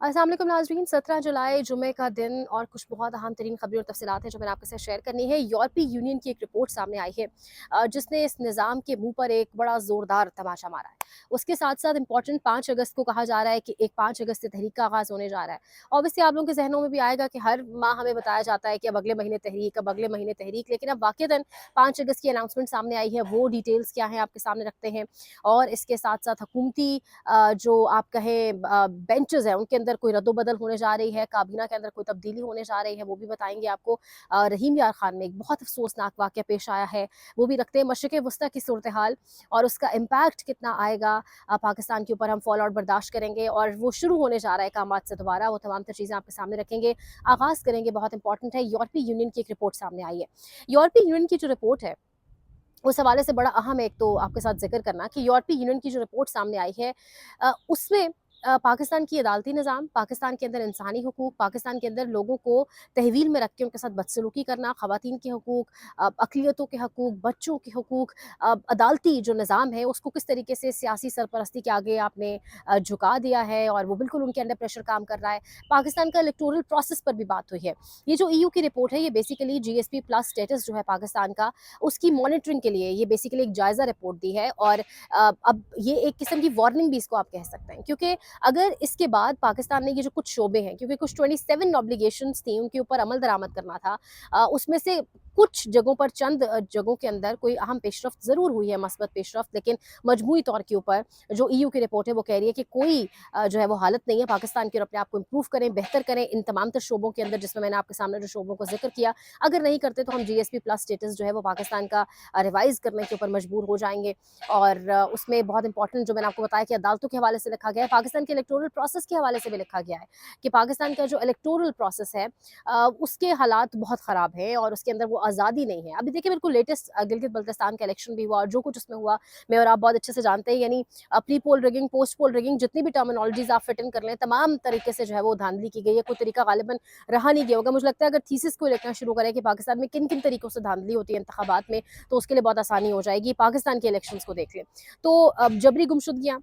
अस्सलाम वालेकुम नाज़रीन। 17 जुलाई जुमे का दिन और कुछ बहुत अहम तरीन खबरें और तफसीलात हैं जो मैंने आपके साथ शेयर करनी है। यूरोपीय यूनियन की एक रिपोर्ट सामने आई है जिसने इस निज़ाम के मुंह पर एक बड़ा ज़ोरदार तमाचा मारा है। उसके साथ साथ इंपॉर्टेंट 5 अगस्त को कहा जा रहा है कि एक 5 अगस्त से तहरीक का आगाज़ होने जा रहा है। ऑब्वियसली आप लोगों के जहनों में भी आएगा कि हर माह हमें बताया जाता है कि अब अगले महीने तहरीक, अब अगले महीने तहरीक, लेकिन अब वाक़ईतन 5 अगस्त की अनाउंसमेंट सामने आई है। वो डिटेल्स क्या हैं आपके सामने रखते हैं। और इसके साथ साथ हुकूमती जो आप कहें बेंचेस हैं उनके अंदर कोई रद्दोबदल होने जा रही है, काबीना के अंदर कोई तब्दीली होने जा रही है, वो भी बताएंगे आपको। रहीम यार खान में एक बहुत अफसोसनाक वाक़या पेश आया है, वो भी रखते हैं। मशरिक़ वस्ता की सूरत हाल और उसका इम्पैक्ट कितना आएगा पाकिस्तान के ऊपर, हम फॉल आउट बर्दाश्त करेंगे और वो शुरू होने जा रहा है कामात से दोबारा, वो तमाम तर चीज़ें आपके सामने रखेंगे। आगाज़ करेंगे, बहुत इंपॉर्टेंट है, यूरोपीय यूनियन की एक रिपोर्ट सामने आई है। यूरोपीय यूनियन की जो रिपोर्ट है उस हवाले से बड़ा अहम एक तो आपके साथ ज़िक्र करना कि यूरोपीय यूनियन की जो रिपोर्ट सामने आई है उसमें पाकिस्तान की अदालती निज़ाम, पाकिस्तान के अंदर इंसानी हुकूक, पाकिस्तान के अंदर लोगों को तहवील में रख के उनके साथ बदसलूकी करना, ख़वातीन के हकूक, अक़लियतों के हकूक, बच्चों के हकूक, अदालती जो निज़ाम है उसको किस तरीके से सियासी सरपरस्ती के आगे आपने झुका दिया है और वो बिल्कुल उनके अंडर प्रेशर काम कर रहा है। पाकिस्तान का इलेक्टोरल प्रोसेस पर भी बात हुई है। ये जो ईयू की रिपोर्ट है ये बेसिकली जीएसपी प्लस स्टेटस जो है पाकिस्तान का, उसकी मॉनिटरिंग के लिए ये बेसिकली एक जायज़ा रिपोर्ट दी है। और अब ये एक किस्म की वार्निंग भी इसको आप कह सकते हैं, क्योंकि अगर इसके बाद पाकिस्तान ने ये जो कुछ शोबे हैं, क्योंकि कुछ 27 ऑब्लिगेशंस थी उनके ऊपर अमल दरामद करना था, उसमें से कुछ जगहों पर चंद जगहों के अंदर कोई अहम पेशरफ्त ज़रूर हुई है, मस्बत पेशरफ्त, लेकिन मजमूई तौर के ऊपर जो ईयू की रिपोर्ट है वो कह रही है कि कोई जो है वो हालत नहीं है पाकिस्तान की और अपने आप को इम्प्रूव करें, बेहतर करें इन तमाम तर शोबों के अंदर जिसमें मैंने आपके सामने जो शोबों को जिक्र किया। अगर नहीं करते तो हम जीएसपी प्लस स्टेटस जो है वो पाकिस्तान का रिवाइज़ करने के ऊपर मजबूर हो जाएँगे। और उसमें बहुत इंपॉर्टेंट जो मैंने आपको बताया कि अदालतों के हवाले से लिखा गया है, पाकिस्तान के इलेक्टोरल प्रोसेस के हवाले से भी लिखा गया है कि पाकिस्तान का जो इलेक्टोरल प्रोसेस है उसके हालात बहुत ख़राब हैं और उसके अंदर वो आज़ादी नहीं है। अभी देखिए बिल्कुल लेटेस्ट गिलगित बल्तिस्तान का इलेक्शन भी हुआ और जो कुछ उसमें हुआ, मैं और आप बहुत अच्छे से जानते हैं, यानी pre poll rigging, post poll rigging, जितनी भी टर्मिनोलॉजीज़ आप फिट इन कर लें, तमाम तरीके से जो है वो धांधली की गई है। कोई तरीका ग़ालिबन रहा नहीं गया होगा। मुझे लगता है अगर थीसिस को लिखना शुरू करें कि पाकिस्तान में किन-किन तरीकों से धांधली होती है इंतखाबात में, तो उसके लिए बहुत आसानी हो जाएगी। पाकिस्तान के इलेक्शंस को देख लें। तो जबरी गुमशुदगियाँ,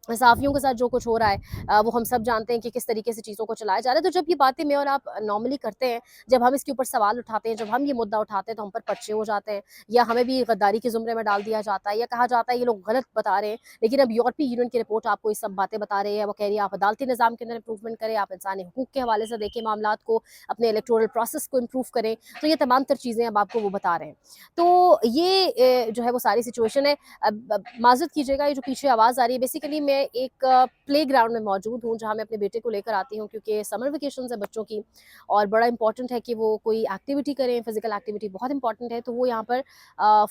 सहाफ़ियों के साथ जो कुछ हो रहा है वो हम सब जानते हैं कि किस तरीके से चीज़ों को चलाया जा रहा है। तो जब ये बातें मैं और आप नॉर्मली करते हैं, जब हम इसके ऊपर सवाल उठाते हैं, जब हम ये मुद्दा उठाते हैं तो हम पर पर्चे हो जाते हैं या हमें भी गद्दारी के ज़ुमरे में डाल दिया जाता है या कहा जाता है ये लोग गलत बता रहे हैं। लेकिन अब यूरोपीय यूनियन की रिपोर्ट आपको ये सब बातें बता रही है। वो कह रही है आप अदालती निज़ाम के अंदर इम्प्रूवमेंट करें, आप इंसानी हुकूक के हवाले से देखें मामलात को, अपने इलेक्टोरल प्रोसेस को इम्प्रूव करें। तो ये तमाम तर चीज़ें अब आपको वो बता रहे हैं। तो ये जो है वो सारी सिचुएशन है। अब माज़रत कीजिएगा, ये जो पीछे आवाज़ आ रही है, बेसिकली मैं एक प्लेग्राउंड में मौजूद हूँ जहाँ मैं अपने बेटे को लेकर आती हूँ, क्योंकि समर वेकेशंस है बच्चों की और बड़ा इंपॉर्टेंट है कि वो कोई एक्टिविटी करें, फिजिकल एक्टिविटी बहुत इंपॉर्टेंट है। तो वो यहाँ पर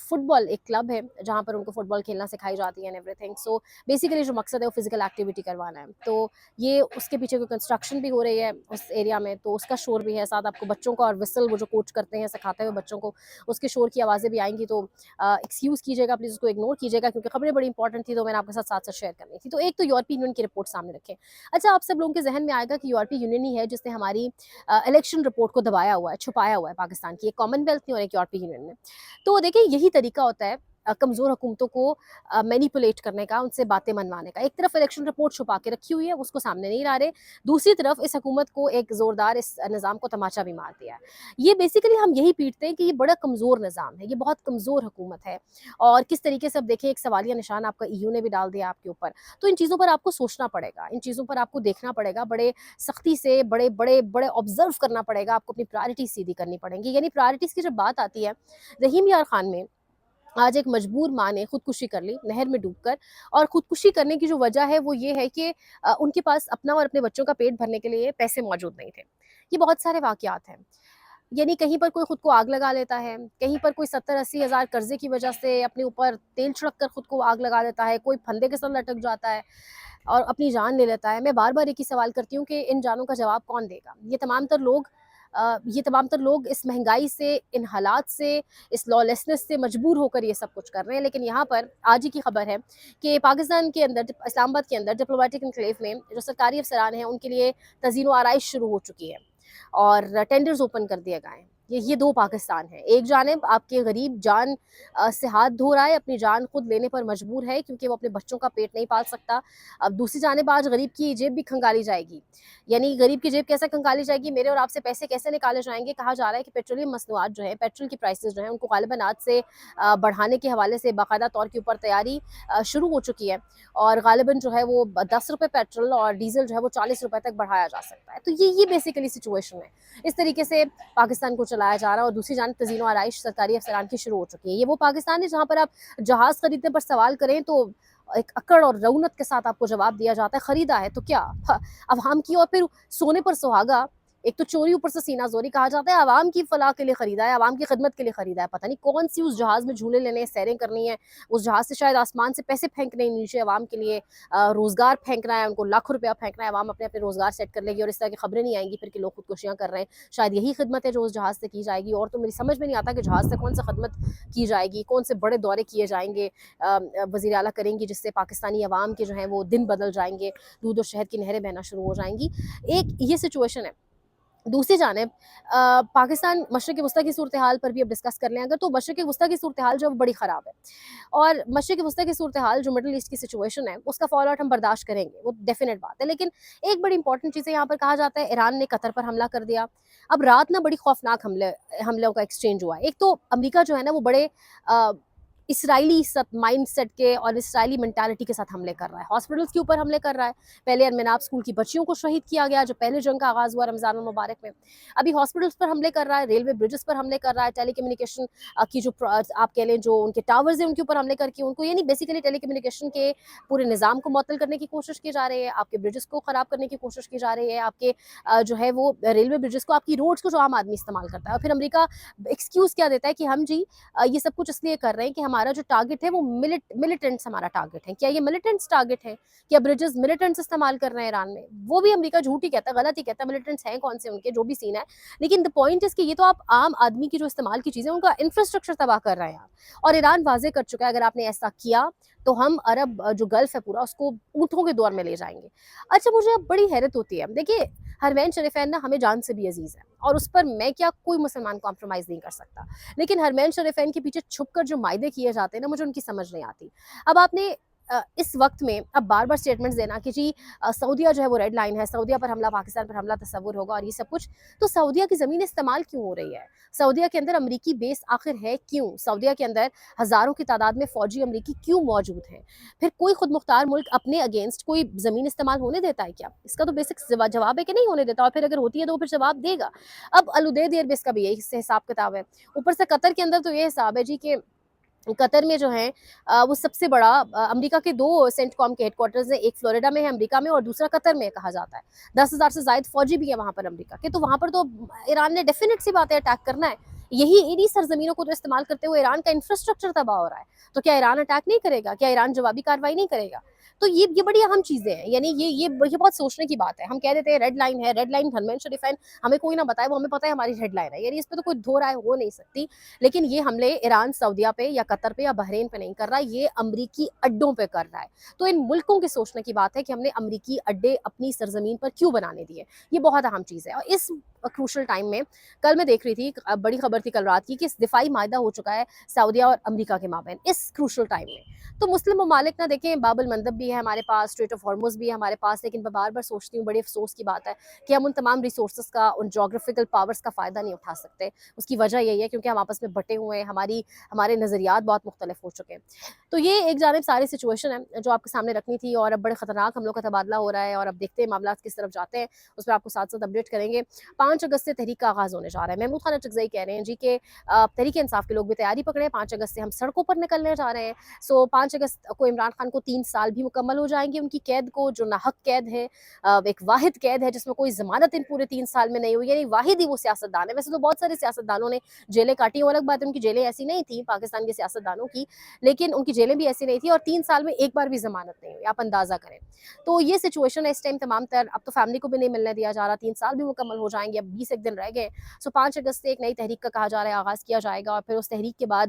फुटबॉल एक क्लब है जहाँ पर उनको फुटबॉल खेलना सिखाई जाती है एंड एवरीथिंग। सो बेसिकली जो मकसद है वो फिजिकल एक्टिविटी करवाना है। तो ये उसके पीछे कोई कंस्ट्रक्शन भी हो रही है उस एरिया में, तो उसका शोर भी है, साथ आपको बच्चों का और विसल वो जो कोच करते हैं सिखाते हुए बच्चों को, उसके शोर की आवाज़ें भी आएंगी। तो एक्सक्यूज़ कीजिएगा, प्लीज़ उसको इग्नोर कीजिएगा, क्योंकि खबरें बड़ी इंपॉर्टेंट थी तो मैंने आपके साथ साथ साथ शेयर करनी थी। तो एक तो यूरोपीय यूनियन की रिपोर्ट सामने रखें। अच्छा, आप सब लोगों के जहन में आएगा कि यूरोपीय यूनियन ही है जिसने हमारी इलेक्शन रिपोर्ट को दबाया हुआ है, छुपाया हुआ है पाकिस्तान की, एक कॉमनवेल्थ ने और एक यूरोपीय यूनियन ने। तो देखिए यही तरीका होता है कमज़ोर हुकूमतों को मैनिपुलेट करने का, उनसे बातें मनवाने का। एक तरफ इलेक्शन रिपोर्ट छुपा के रखी हुई है, उसको सामने नहीं ला रहे, दूसरी तरफ इस हुकूमत को एक ज़ोरदार इस निज़ाम को तमाचा भी मार दिया है। ये बेसिकली हम यही पीटते हैं कि ये बड़ा कमज़ोर निज़ाम है, ये बहुत कमज़ोर हुकूमत है और किस तरीके से अब देखिए एक सवालिया निशान आपका ईयू ने भी डाल दिया आपके ऊपर। तो इन चीज़ों पर आपको सोचना पड़ेगा, इन चीज़ों पर आपको देखना पड़ेगा, बड़े सख्ती से, बड़े ऑब्ज़र्व करना पड़ेगा, आपको अपनी प्रायोरिटीज़ सीधी करनी पड़ेंगी। यानी प्रायोरिटीज़ की जब बात आती है, रहीम यार खान में आज एक मजबूर माँ ने खुदकुशी कर ली नहर में डूबकर। और खुदकुशी करने की जो वजह है वो ये है कि उनके पास अपना और अपने बच्चों का पेट भरने के लिए पैसे मौजूद नहीं थे। ये बहुत सारे वाक़यात हैं। यानी कहीं पर कोई खुद को आग लगा लेता है, कहीं पर कोई 70-80 हज़ार कर्ज़े की वजह से अपने ऊपर तेल छिड़क कर खुद को आग लगा देता है, कोई फंदे के साथ लटक जाता है और अपनी जान ले लेता है। मैं बार-बार एक ही सवाल करती हूँ कि इन जानों का जवाब कौन देगा? ये तमाम तर लोग इस महँगाई से, इन हालात से, इस लॉलेसनेस से मजबूर होकर ये सब कुछ कर रहे हैं। लेकिन यहाँ पर आज ही की खबर है कि पाकिस्तान के अंदर, इस्लामाबाद के अंदर डिप्लोमैटिक एन्क्लेव में जो सरकारी अफ़सरान हैं, उनके लिए तज़ीन व आराइश शुरू हो चुकी है और टेंडर्स ओपन कर दिए गए हैं। یہ دو پاکستان ہیں. ایک جانب آپ کے غریب جان سے ہاتھ دھو رہا ہے، اپنی جان خود لینے پر مجبور ہے کیونکہ وہ اپنے بچوں کا پیٹ نہیں پال سکتا. اب دوسری جانب آج غریب کی جیب بھی کھنگالی جائے گی. یعنی غریب کی جیب کیسے کھنگالی جائے گی؟ میرے اور آپ سے پیسے کیسے نکالے جائیں گے؟ کہا جا رہا ہے کہ پیٹرولیم مصنوعات جو ہیں، پیٹرول کی پرائسز جو ہیں، ان کو غالباً آج سے بڑھانے کے حوالے سے باقاعدہ طور کے اوپر تیاری شروع ہو چکی ہے، اور غالباً جو ہے وہ 10 روپے پیٹرول اور ڈیزل جو ہے وہ 40 روپے تک بڑھایا جا سکتا ہے. تو یہ بیسیکلی سچویشن ہے. اس طریقے سے پاکستان کو چلایا جا رہا ہے، اور دوسری جانب تزئین و آرائش سرکاری افسران کی شروع ہو چکی ہے. یہ وہ پاکستان ہے جہاں پر آپ جہاز خریدنے پر سوال کریں تو ایک اکڑ اور رونت کے ساتھ آپ کو جواب دیا جاتا ہے خریدا ہے تو کیا عوام کی، اور پھر سونے پر سہاگا. ایک تو چوری اوپر سے سینہ زوری. کہا جاتا ہے عوام کی فلاح کے لیے خریدا ہے، عوام کی خدمت کے لیے خریدا ہے. پتہ نہیں کون سی اس جہاز میں جھولے لینے، سیریں کرنی ہے، اس جہاز سے شاید آسمان سے پیسے پھینکنے نیچے عوام کے لیے، روزگار پھینکنا ہے، ان کو لاکھوں روپیہ پھینکنا ہے. عوام اپنے اپنے روزگار سیٹ کر لے گی اور اس طرح کی خبریں نہیں آئیں گی پھر کہ لوگ خودکشیاں کر رہے ہیں. شاید یہی خدمت ہے جو اس جہاز سے کی جائے گی. اور تو میری سمجھ میں نہیں آتا کہ جہاز سے کون سا خدمت کی جائے گی، کون سے بڑے دورے کیے جائیں گے وزیر اعلیٰ کریں گی جس سے پاکستانی عوام کے جو ہیں وہ دن بدل جائیں گے، دودھ و شہد کی نہریں بہنا شروع ہو جائیں گی. ایک یہ سچویشن ہے. دوسری جانب پاکستان مشرق وسطیٰ کی صورتحال پر بھی اب ڈسکس کر لیں اگر، تو مشرق وسطیٰ کی صورتحال جو بڑی خراب ہے، اور مشرق وسطیٰ کی صورتحال جو مڈل ایسٹ کی سچویشن ہے اس کا فال آؤٹ ہم برداشت کریں گے، وہ ڈیفینیٹ بات ہے. لیکن ایک بڑی امپورٹنٹ چیز ہے یہاں پر. کہا جاتا ہے ایران نے قطر پر حملہ کر دیا. اب رات نہ بڑی خوفناک حملوں کا ایکسچینج ہوا. ایک تو امریکہ جو ہے نا وہ بڑے اسرائیلی مائنڈ سیٹ کے اور اسرائیلی مینٹالٹی کے ساتھ حملے کر رہا ہے. ہاسپٹلس کے اوپر حملے کر رہا ہے. پہلے ارمناب اسکول کی بچیوں کو شہید کیا گیا جو پہلے جنگ کا آغاز ہوا رمضان المبارک میں. ابھی ہاسپٹلس پر حملے کر رہا ہے، ریلوے برجز پر حملے کر رہا ہے، ٹیلی کمیونیکیشن کی جو آپ کہہ لیں جو ان کے ٹاورز ہیں ان کے اوپر حملے کر کے ان کو، یعنی بیسیکلی ٹیلی کمیونیکیشن کے پورے نظام کو معطل کرنے کی کوشش کی جا رہی ہے. آپ کے برجز کو خراب کرنے کی کوشش کی جا رہی ہے. آپ کے جو ہے وہ ریلوے برجز کو، آپ کی روڈز کو جو عام آدمی استعمال کرتا ہے. اور پھر امریکہ ایکسکیوز کیا دیتا ہے کہ ہم جی یہ سب کچھ اس لیے کر رہے ہیں کہ ہمارا جو ٹارگٹ ہے وہ ملیٹنٹس ہمارا ٹارگٹ ہے. کیا یہ ملیٹنٹس ٹارگٹ ہے؟ کیا برجز ملیٹنٹس استعمال کر رہے ہیں ایران میں؟ وہ بھی امریکہ جھوٹ ہی کہتا ہے، غلط ہی کہتا ہے. ملیٹنٹس ہیں کون سے ان کے، جو بھی سین ہے. لیکن دا پوائنٹ از کہ یہ تو آپ عام آدمی کی جو استعمال کی چیزیں ان کا انفراسٹرکچر تباہ کر رہے ہیں آپ. اور ایران واضح کر چکا ہے اگر آپ نے ایسا کیا تو ہم عرب جو گلف ہے پورا اس کو اونٹوں کے دور میں لے جائیں گے. اچھا مجھے اب بڑی حیرت ہوتی ہے. دیکھیے حرمین شریفین نا ہمیں جان سے بھی عزیز ہے، اور اس پر میں کیا کوئی مسلمان کمپرومائز نہیں کر سکتا. لیکن حرمین شریفین کے پیچھے چھپ کر جو معاہدے کیے جاتے ہیں نا مجھے ان کی سمجھ نہیں آتی. اب آپ نے اس وقت میں اب بار بار سٹیٹمنٹس دینا کہ جی سعودیہ جو ہے وہ ریڈ لائن ہے، سعودیہ پر حملہ، پاکستان پر حملہ تصور ہوگا اور یہ سب کچھ. تو سعودیہ کی زمین استعمال کیوں ہو رہی ہے؟ سعودیہ کے اندر امریکی بیس آخر ہے کیوں؟ سعودیہ کے اندر ہزاروں کی تعداد میں فوجی امریکی کیوں موجود ہیں؟ پھر کوئی خود مختار ملک اپنے اگینسٹ کوئی زمین استعمال ہونے دیتا ہے کیا؟ اس کا تو بیسک جواب ہے کہ نہیں ہونے دیتا. اور پھر اگر ہوتی ہے تو وہ پھر جواب دے گا. اب الودیع ایئر بیس کا بھی یہی حساب کتاب ہے. اوپر سے قطر کے اندر تو یہ حساب ہے جی کہ قطر میں جو ہیں وہ سب سے بڑا امریکہ کے 2 سینٹ کام کے ہیڈ کوارٹرز ہیں. ایک فلوریڈا میں ہے امریکہ میں، اور دوسرا قطر میں کہا جاتا ہے. 10,000 سے زائد فوجی بھی ہے وہاں پر امریکہ کے. تو وہاں پر تو ایران نے ڈیفینیٹ سی بات ہے اٹیک کرنا ہے. یہی انہی سرزمینوں کو تو استعمال کرتے ہوئے ایران کا انفراسٹرکچر تباہ ہو رہا ہے. تو کیا ایران اٹیک نہیں کرے گا؟ کیا ایران جوابی کارروائی نہیں کرے گا؟ تو یہ بڑی اہم چیزیں ہیں. یعنی یہ بہت سوچنے کی بات ہے. ہم کہہ دیتے ہیں ریڈ لائن ہے، ریڈ لائن حرمین شریفین ہمیں کوئی نہ بتائے، وہ ہمیں پتہ ہے ہماری ریڈ لائن ہے. یعنی اس پہ تو کوئی دو رائے ہو نہیں سکتی. لیکن یہ حملے ایران سعودیہ پہ یا قطر پہ یا بحرین پہ نہیں کر رہا، یہ امریکی اڈوں پہ کر رہا ہے. تو ان ملکوں کے سوچنے کی بات ہے کہ ہم نے امریکی اڈے اپنی سرزمین پر کیوں بنانے دیے. یہ بہت اہم چیز ہے. اور اس کروشل ٹائم میں کل میں دیکھ رہی تھی، بڑی خبر تھی کل رات کی، کہ دفاعی معاہدہ ہو چکا ہے سعودیہ اور امریکہ کے مابین اس کروشل ٹائم میں. تو مسلم ممالک نہ دیکھیں، باب المندب بھی ہے ہمارے پاس، اسٹریٹ آف ہارمز بھی ہے ہمارے پاس. لیکن میں بار بار سوچتی ہوں، بڑے افسوس کی بات ہے کہ ہم ان تمام ریسورسز کا، ان جغرافیکل پاورز کا فائدہ نہیں اٹھا سکتے. اس کی وجہ یہی ہے کیونکہ ہم آپس میں بٹے ہوئے ہیں، ہمارے نظریات بہت مختلف ہو چکے ہیں. تو یہ ایک جانب ساری سچویشن ہے جو آپ کے سامنے رکھنی تھی. اور اب بڑے خطرناک حملوں کا تبادلہ ہو رہا ہے، اور اب دیکھتے ہیں معاملات کس طرف جاتے ہیں. اس پہ آپ کو ساتھ ساتھ اپڈیٹ کریں گے. 5 اگست سے تحریک کا آغاز ہونے جا رہا ہے. محمود خان اچکزئی کہہ رہے ہیں جی کہ تحریک انصاف کے لوگ بھی تیاری پکڑے. 5 اگست سے ہم سڑکوں پر نکلنے جا رہے ہیں. 5 اگست کو عمران خان کو 3 سال بھی مکمل ہو جائیں گے ان کی قید کو، جو ناحق قید ہے، ایک واحد قید ہے جس میں کوئی ضمانت ان پورے 3 سال میں نہیں ہوئی. یعنی واحد ہی وہ سیاستدان ہے. ویسے تو بہت سارے سیاستدانوں نے جیلیں کاٹی، وہ الگ بات ہے ان کی جیلیں ایسی نہیں تھیں پاکستان کے سیاستدانوں کی، لیکن ان کی جیلیں بھی ایسی نہیں تھی. اور 3 سال میں ایک بار بھی ضمانت نہیں ہوئی. آپ اندازہ کریں. تو یہ سچویشن ہے اس ٹائم تمام تر. اب تو فیملی کو بھی نہیں ملنے دیا جا رہا. 3 سال بھی مکمل ہو جائیں گے، اب 20 ایک دن رہ گئے. 5 اگست سے ایک نئی تحریک کا کہا جا رہا ہے آغاز کیا جائے گا. اور پھر اس تحریک کے بعد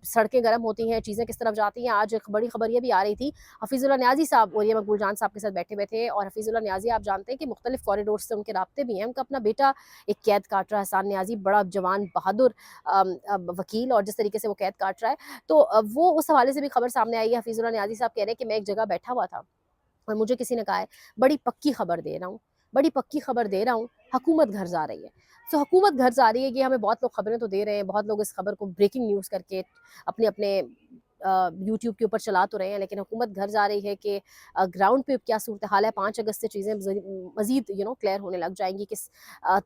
سڑکیں گرم ہوتی ہیں، چیزیں کس طرف جاتی ہیں. آج ایک بڑی خبر یہ بھی آ رہی تھی की। हफीज़ुल्लाह नियाज़ी साहब और ये मकबूल जान साहब के साथ बैठे हुए थे, और हफीज़ुल्लाह नियाज़ी आप जानते हैं कि मुख्तलिफ कॉरिडोर से उनके राब्ते भी हैं। उनका अपना बेटा एक कैद काट रहा है, हसान नियाज़ी, बड़ा जवान बहादुर वकील, और जिस तरीके से वो कैद काट रहा है, तो वो उस हवाले से भी खबर सामने आई है। हफीज़ुल्लाह नियाज़ी साहब कह रहे हैं कि मैं एक जगह बैठा हुआ था और मुझे किसी ने कहा है, बड़ी पक्की खबर दे रहा हूँ, बड़ी पक्की खबर दे रहा हूँ, हुकूमत घर जा रही है। सो हुकूमत घर जा रही है, ये हमें बहुत लोग खबरें तो दे रहे हैं, बहुत लोग इस खबर को ब्रेकिंग न्यूज़ करके अपने अपने यूट्यूब के ऊपर चला तो रहे हैं, लेकिन हुकूमत घर जा रही है कि ग्राउंड पे क्या सूरत हाल है। 5 अगस्त से चीज़ें मज़ीद क्लियर होने लग जाएंगी किस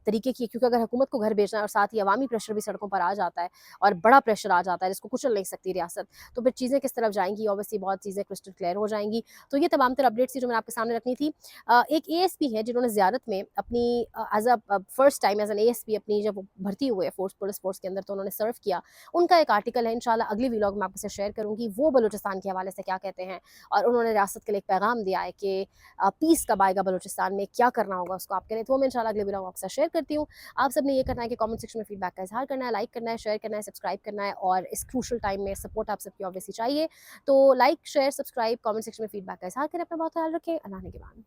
तरीके की, क्योंकि अगर हुकूमत को घर भेजना है और साथ ही अवामी प्रेशर भी सड़कों पर आ जाता है और बड़ा प्रेशर आ जाता है जिसको कुचल नहीं सकती रियासत, तो फिर चीज़ें किस तरफ जाएंगी, ऑब्वियसली बहुत चीज़ें क्रिस्टल क्लियर हो जाएंगी। तो ये तमाम तर अपडेट्स थी जो मैंने आपके सामने रखनी थी। एक एएसपी है जिन्होंने ज़ियारत में अपनी as a first time as an ASP अपनी जब वो भर्ती हुए फोर्स पुलिस फोर्स के अंदर, तो उन्होंने सर्व किया। उनका एक आर्टिकल है, इंशाल्लाह अगली व्लॉग में आपके साथ शेयर करूंगी, वो बलूचिस्तान के हवाले से क्या कहते हैं, और उन्होंने रियासत के लिए एक पैगाम दिया है कि पीस कब आएगा बलूचिस्तान में, क्या करना होगा उसको आपके लिए। तो वो मैं इंशाल्लाह अगले व्लॉग आपके साथ शेयर करती हूँ। आप सबने ये करना है कि कमेंट सेक्शन में फीडबैक का इजहार करना है, लाइक करना है, शेयर करना है, सब्सक्राइब करना है, और इस क्रूशल टाइम में सपोर्ट आप सबकी ऑब्वियसली चाहिए। तो like share subscribe, comment section में फीडबैक का इजहार करें। अपना बहुत ख्याल रखें। अल्लाह ने के बाद।